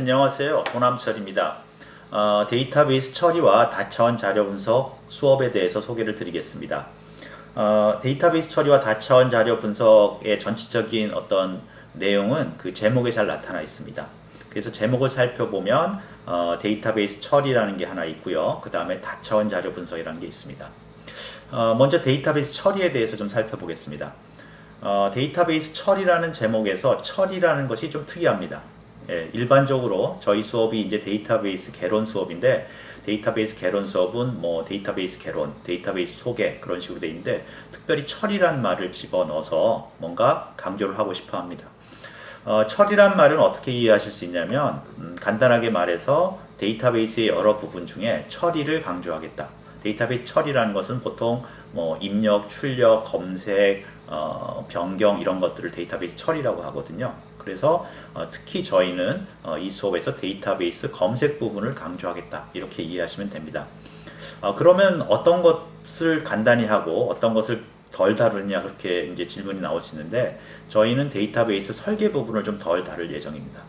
안녕하세요. 도남철입니다. 데이터베이스 처리와 다차원 자료 분석 수업에 대해서 소개를 드리겠습니다. 데이터베이스 처리와 다차원 자료 분석의 전체적인 어떤 내용은 그 제목에 잘 나타나 있습니다. 그래서 제목을 살펴보면 데이터베이스 처리라는 게 하나 있고요. 그 다음에 다차원 자료 분석이라는 게 있습니다. 먼저 데이터베이스 처리에 대해서 좀 살펴보겠습니다. 데이터베이스 처리라는 제목에서 처리라는 것이 좀 특이합니다. 일반적으로 저희 수업이 이제 데이터베이스 개론 수업인데, 데이터베이스 개론 수업은 뭐 데이터베이스 개론, 데이터베이스 소개 그런 식으로 되어 있는데, 특별히 처리란 말을 집어넣어서 뭔가 강조를 하고 싶어 합니다. 처리란 말은 어떻게 이해하실 수 있냐면, 간단하게 말해서 데이터베이스의 여러 부분 중에 처리를 강조하겠다. 데이터베이스 처리라는 것은 보통 뭐 입력, 출력, 검색, 변경 이런 것들을 데이터베이스 처리라고 하거든요. 그래서 특히 저희는 이 수업에서 데이터베이스 검색 부분을 강조하겠다, 이렇게 이해하시면 됩니다. 그러면 어떤 것을 간단히 하고 어떤 것을 덜 다루냐, 그렇게 이제 질문이 나오시는데, 저희는 데이터베이스 설계 부분을 좀 덜 다룰 예정입니다.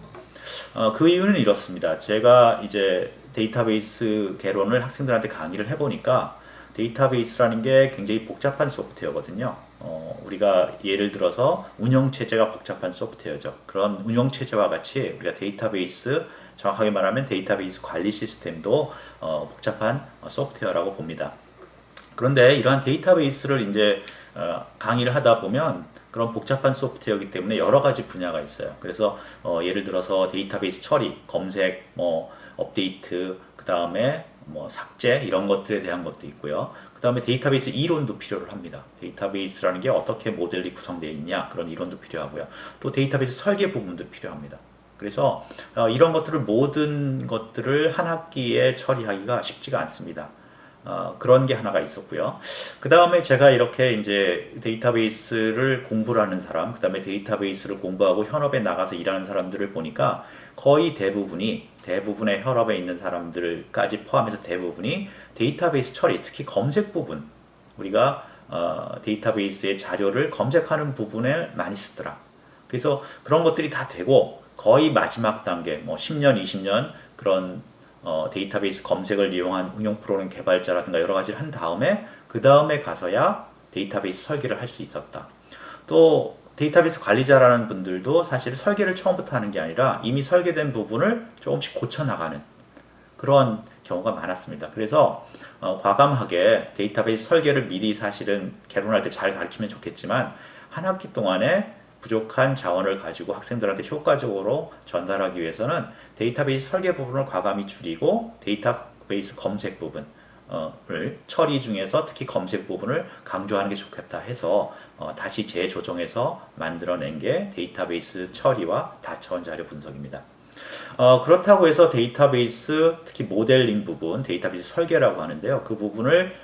그 이유는 이렇습니다. 제가 이제 데이터베이스 개론을 학생들한테 강의를 해보니까, 데이터베이스라는 게 굉장히 복잡한 소프트웨어거든요. 우리가 예를 들어서 운영체제가 복잡한 소프트웨어죠. 그런 운영체제와 같이 우리가 데이터베이스, 정확하게 말하면 데이터베이스 관리 시스템도 복잡한 소프트웨어라고 봅니다. 그런데 이러한 데이터베이스를 이제 강의를 하다 보면 그런 복잡한 소프트웨어이기 때문에 여러 가지 분야가 있어요. 그래서 예를 들어서 데이터베이스 처리, 검색, 뭐 업데이트, 그 다음에 뭐 삭제 이런 것들에 대한 것도 있고요. 그 다음에 데이터베이스 이론도 필요를 합니다. 데이터베이스라는 게 어떻게 모델이 구성되어 있냐, 그런 이론도 필요하고요. 또 데이터베이스 설계 부분도 필요합니다. 그래서 이런 것들을, 모든 것들을 한 학기에 처리하기가 쉽지가 않습니다. 그런 게 하나가 있었고요. 그 다음에 제가 이렇게 이제 데이터베이스를 공부를 하는 사람, 그 다음에 데이터베이스를 공부하고 현업에 나가서 일하는 사람들을 보니까 거의 대부분의 현업에 있는 사람들까지 포함해서 대부분이 데이터베이스 처리, 특히 검색 부분, 우리가 데이터베이스의 자료를 검색하는 부분에 많이 쓰더라. 그래서 그런 것들이 다 되고 거의 마지막 단계, 뭐 10년, 20년 그런 데이터베이스 검색을 이용한 응용 프로그램 개발자라든가 여러 가지를 한 다음에, 그 다음에 가서야 데이터베이스 설계를 할 수 있었다. 또 데이터베이스 관리자라는 분들도 사실 설계를 처음부터 하는 게 아니라 이미 설계된 부분을 조금씩 고쳐나가는 그런 경우가 많았습니다. 그래서 과감하게 데이터베이스 설계를 미리 사실은 개론할 때 잘 가르치면 좋겠지만, 한 학기 동안에 부족한 자원을 가지고 학생들한테 효과적으로 전달하기 위해서는 데이터베이스 설계 부분을 과감히 줄이고 데이터베이스 검색 부분을 처리 중에서 특히 검색 부분을 강조하는 게 좋겠다 해서 다시 재조정해서 만들어낸 게 데이터베이스 처리와 다차원 자료 분석입니다. 그렇다고 해서 데이터베이스, 특히 모델링 부분, 데이터베이스 설계라고 하는데요. 그 부분을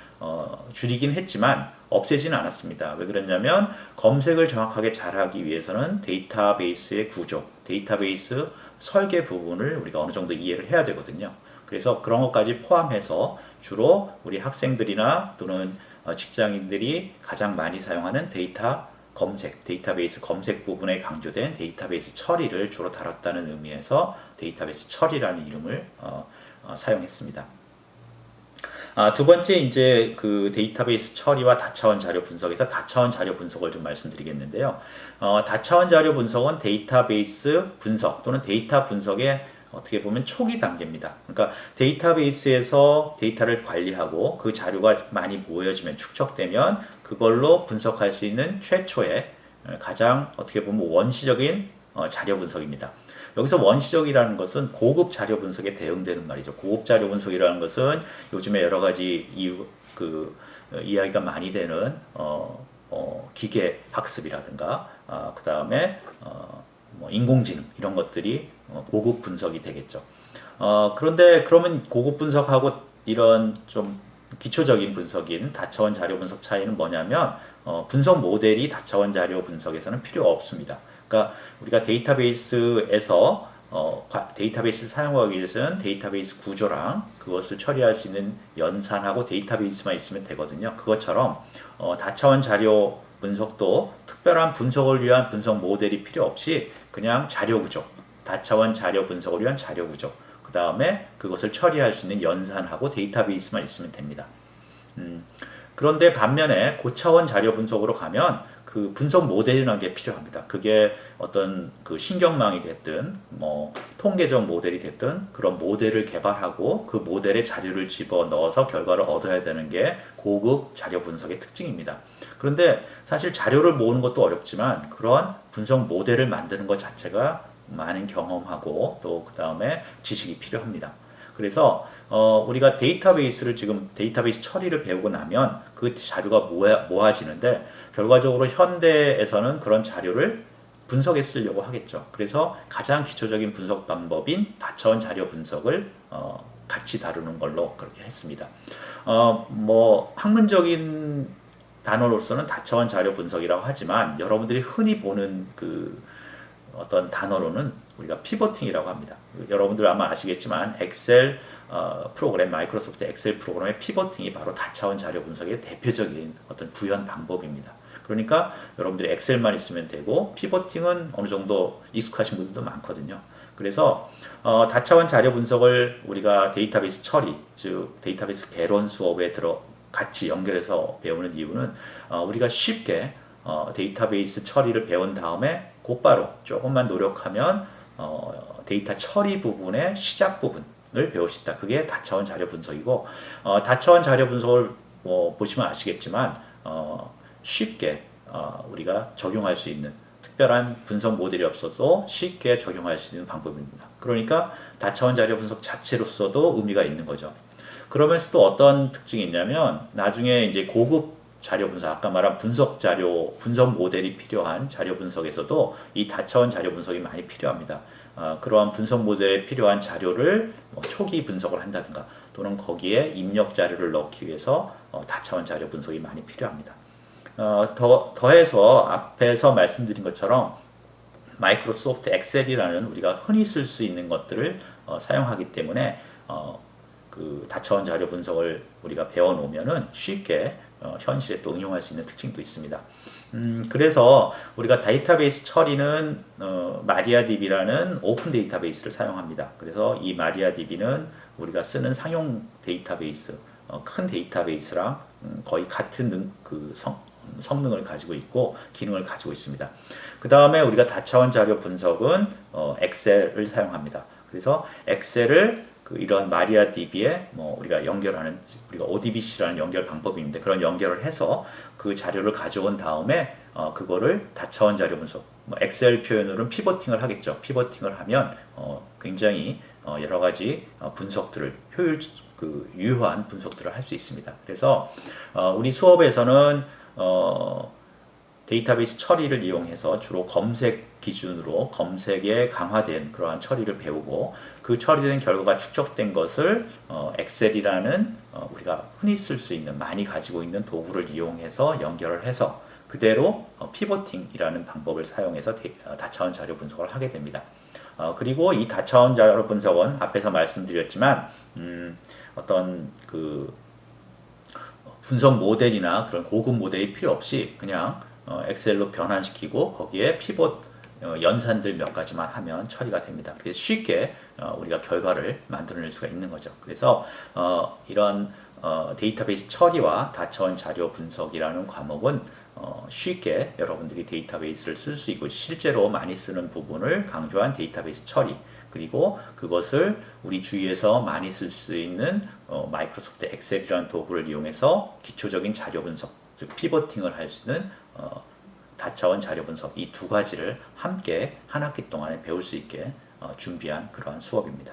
줄이긴 했지만 없애지는 않았습니다. 왜 그랬냐면, 검색을 정확하게 잘하기 위해서는 데이터베이스의 구조, 데이터베이스 설계 부분을 우리가 어느 정도 이해를 해야 되거든요. 그래서 그런 것까지 포함해서 주로 우리 학생들이나 또는 직장인들이 가장 많이 사용하는 데이터베이스 검색 부분에 강조된 데이터베이스 처리를 주로 다뤘다는 의미에서 데이터베이스 처리라는 이름을 사용했습니다. 두 번째, 이제 그 데이터베이스 처리와 다차원 자료 분석에서 다차원 자료 분석을 좀 말씀드리겠는데요. 다차원 자료 분석은 데이터베이스 분석 또는 데이터 분석의 어떻게 보면 초기 단계입니다. 그러니까 데이터베이스에서 데이터를 관리하고 그 자료가 많이 모여지면, 축적되면 그걸로 분석할 수 있는 최초의 가장 어떻게 보면 원시적인 자료 분석입니다. 여기서 원시적이라는 것은 고급 자료 분석에 대응되는 말이죠. 고급 자료 분석이라는 것은 요즘에 여러 가지 이야기가 많이 되는 기계 학습이라든가 그 다음에 뭐 인공지능 이런 것들이 고급 분석이 되겠죠. 그런데 그러면 고급 분석하고 이런 좀 기초적인 분석인 다차원 자료 분석 차이는 뭐냐면, 분석 모델이 다차원 자료 분석에서는 필요 없습니다. 그러니까 우리가 데이터베이스에서 데이터베이스를 사용하기 위해서는 데이터베이스 구조랑 그것을 처리할 수 있는 연산하고 데이터베이스만 있으면 되거든요. 그것처럼 다차원 자료 분석도 특별한 분석을 위한 분석 모델이 필요 없이 그냥 자료 구조, 다차원 자료 분석을 위한 자료 구조, 그 다음에 그것을 처리할 수 있는 연산하고 데이터베이스만 있으면 됩니다. 그런데 반면에 고차원 자료 분석으로 가면 그 분석 모델이라는 게 필요합니다. 그게 어떤 그 신경망이 됐든 뭐 통계적 모델이 됐든 그런 모델을 개발하고 그 모델에 자료를 집어 넣어서 결과를 얻어야 되는 게 고급 자료 분석의 특징입니다. 그런데 사실 자료를 모으는 것도 어렵지만 그런 분석 모델을 만드는 것 자체가 많은 경험하고 또 그 다음에 지식이 필요합니다. 그래서 우리가 데이터베이스를 지금 데이터베이스 처리를 배우고 나면 그 자료가 모아지는데 결과적으로 현대에서는 그런 자료를 분석에 쓰려고 하겠죠. 그래서 가장 기초적인 분석 방법인 다차원 자료 분석을 같이 다루는 걸로 그렇게 했습니다. 뭐 학문적인 단어로서는 다차원 자료 분석이라고 하지만 여러분들이 흔히 보는 그 어떤 단어로는 우리가 피보팅이라고 합니다. 여러분들 아마 아시겠지만 엑셀 프로그램, 마이크로소프트 엑셀 프로그램의 피보팅이 바로 다차원 자료 분석의 대표적인 어떤 구현 방법입니다. 그러니까 여러분들이 엑셀만 있으면 되고 피보팅은 어느 정도 익숙하신 분들도 많거든요. 그래서 다차원 자료 분석을 우리가 데이터베이스 처리, 즉 데이터베이스 개론 수업에 같이 연결해서 배우는 이유는 우리가 쉽게 데이터베이스 처리를 배운 다음에 곧바로 조금만 노력하면 데이터 처리 부분의 시작 부분을 배울 수 있다. 그게 다차원 자료 분석이고 다차원 자료 분석을 보시면 아시겠지만 쉽게 우리가 적용할 수 있는 특별한 분석 모델이 없어도 쉽게 적용할 수 있는 방법입니다. 그러니까 다차원 자료 분석 자체로서도 의미가 있는 거죠. 그러면서 또 어떤 특징이 있냐면 나중에 이제 고급 자료 분석, 아까 말한 분석 자료, 분석 모델이 필요한 자료 분석에서도 이 다차원 자료 분석이 많이 필요합니다. 그러한 분석 모델에 필요한 자료를 초기 분석을 한다든가 또는 거기에 입력 자료를 넣기 위해서 다차원 자료 분석이 많이 필요합니다. 더해서 앞에서 말씀드린 것처럼 마이크로소프트 엑셀이라는 우리가 흔히 쓸 수 있는 것들을 사용하기 때문에 그 다차원 자료 분석을 우리가 배워놓으면은 쉽게 현실에 또 응용할 수 있는 특징도 있습니다. 그래서 우리가 데이터베이스 처리는 마리아DB라는 오픈 데이터베이스를 사용합니다. 그래서 이 마리아DB는 우리가 쓰는 상용 데이터베이스, 큰 데이터베이스랑 거의 같은 성능을 가지고 있고 기능을 가지고 있습니다. 그 다음에 우리가 다차원 자료 분석은 엑셀을 사용합니다. 그래서 엑셀을 이런 마리아DB에 우리가 연결하는 우리가 ODBC라는 연결 방법인데 그런 연결을 해서 그 자료를 가져온 다음에 그거를 다차원 자료 분석 엑셀 표현으로는 피보팅을 하겠죠. 피보팅을 하면 굉장히 여러 가지 분석들을 유효한 분석들을 할 수 있습니다. 그래서 우리 수업에서는 데이터베이스 처리를 이용해서 주로 검색 기준으로 검색에 강화된 그러한 처리를 배우고 그 처리된 결과가 축적된 것을 엑셀이라는 우리가 흔히 쓸 수 있는 많이 가지고 있는 도구를 이용해서 연결을 해서 그대로 피보팅이라는 방법을 사용해서 다차원 자료 분석을 하게 됩니다. 그리고 이 다차원 자료 분석은 앞에서 말씀드렸지만 어떤 그 분석 모델이나 그런 고급 모델이 필요 없이 그냥 엑셀로 변환시키고 거기에 피봇 연산들 몇 가지만 하면 처리가 됩니다. 그래서 쉽게 우리가 결과를 만들어낼 수가 있는 거죠. 그래서 이런 데이터베이스 처리와 다차원 자료 분석이라는 과목은 쉽게 여러분들이 데이터베이스를 쓸 수 있고 실제로 많이 쓰는 부분을 강조한 데이터베이스 처리 그리고 그것을 우리 주위에서 많이 쓸 수 있는 마이크로소프트 엑셀이라는 도구를 이용해서 기초적인 자료 분석, 즉 피보팅을 할 수 있는 다차원 자료 분석 이 두 가지를 함께 한 학기 동안에 배울 수 있게 준비한 그러한 수업입니다.